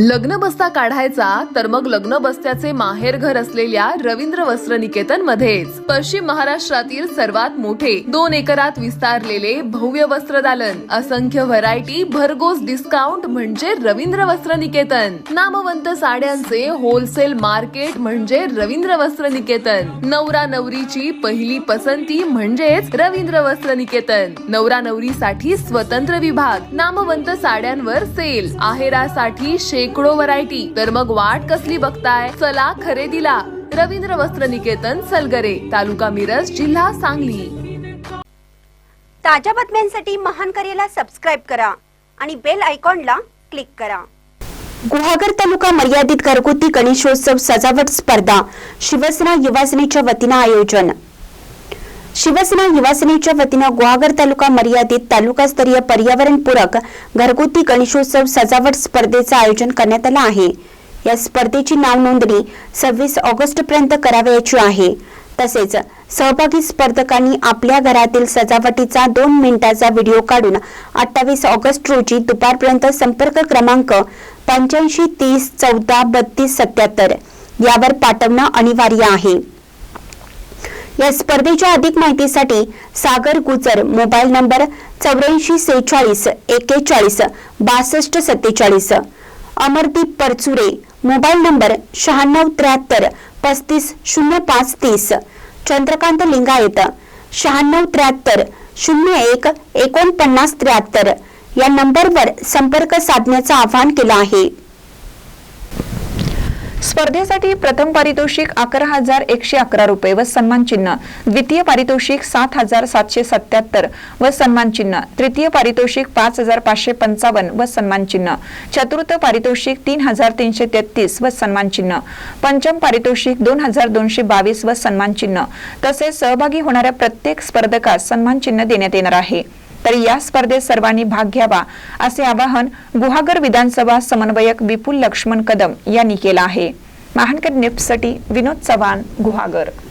लग्न बस्ता काढायचा तर मग लग्न बस्त्याचे माहेर घर असलेल्या रवींद्र वस्त्र निकेतन मध्येच पश्चिम महाराष्ट्रातील सर्वात मोठे 2 एकरात विस्तारलेले भव्य वस्त्रदालन, असंख्य व्हरायटी, भरघोस डिस्काउंट म्हणजे रवींद्र वस्त्र निकेतन। नामवंत साड्यांचे होलसेल मार्केट म्हणजे रवींद्र वस्त्र निकेतन। नवरा नवरीची पहिली पसंती म्हणजेच रवींद्र वस्त्र निकेतन। नवरा नवरीसाठी स्वतंत्र विभाग, नामवंत साड्यांवर सेल, आहेरासाठी शेकडो व्हरायटी। तर मग वाट कसली बघताय, चला खरेदीला। रवींद्र वस्त्र निकेतन, सलगरे, तालुका मिरज, जिल्हा सांगली। ताज्या बातम्यांसाठी महान करेला सबस्क्राइब करा आणि बेल आयकॉनला क्लिक करा। गुहागर तालुका मर्यादित घरगुती गणेशोत्सव सजावट स्पर्धा शिवसेना युवासेनेच्या वतीने आयोजन। शिवसेना युवासेनेच्या वतीने गुहागर तालुका मर्यादित तालुकास्तरीय पर्यावरणपूरक घरगुती गणेशोत्सव सजावट स्पर्धेचे आयोजन करण्यात आले आहे। या स्पर्धेची नाव नोंदणी 26 ऑगस्ट पर्यंत करावयाची आहे। तसेच सहभागी स्पर्धकांनी आपल्या घरातील सजावटीचा 2 मिनिटाचा व्हिडिओ काढून 28 ऑगस्ट रोजी दुपारपर्यंत संपर्क क्रमांक 85 30 14 32 77 यावर पाठवणे अनिवार्य आहे। या स्पर्धेच्या अधिक माहितीसाठी Sagar Gujar, mobile number 84 46 41 62 47, Amardeep Parchure, mobile number 96 73 35 05 30, Chandrakant Lingayat 96 73 01 49 73 या नंबरवर संपर्क साधण्याचे आवाहन केले आहे। स्पर्धेसाठी प्रथम पारितोषिक 11,111 रुपये व सन्मान चिन्ह, द्वितीय पारितोषिक 7,777 व सन्मान चिन्ह, तृतीय पारितोषिक 5,555 व सन्मान चिन्ह, चतुर्थ पारितोषिक 3,333 व सन्मान चिन्ह, पंचम पारितोषिक 2,222 व सन्मान चिन्ह तसेच सहभागी होणाऱ्या प्रत्येक स्पर्धकास सन्मान चिन्ह देण्यात येणार आहे। तर या स्पर्धेत सर्वांनी भाग घ्यावा असे आवाहन गुहागर विधानसभा समन्वयक विपुल लक्ष्मण कदम यांनी केले आहे। महानकर न्यूजसाठी विनोद चव्हाण, गुहागर।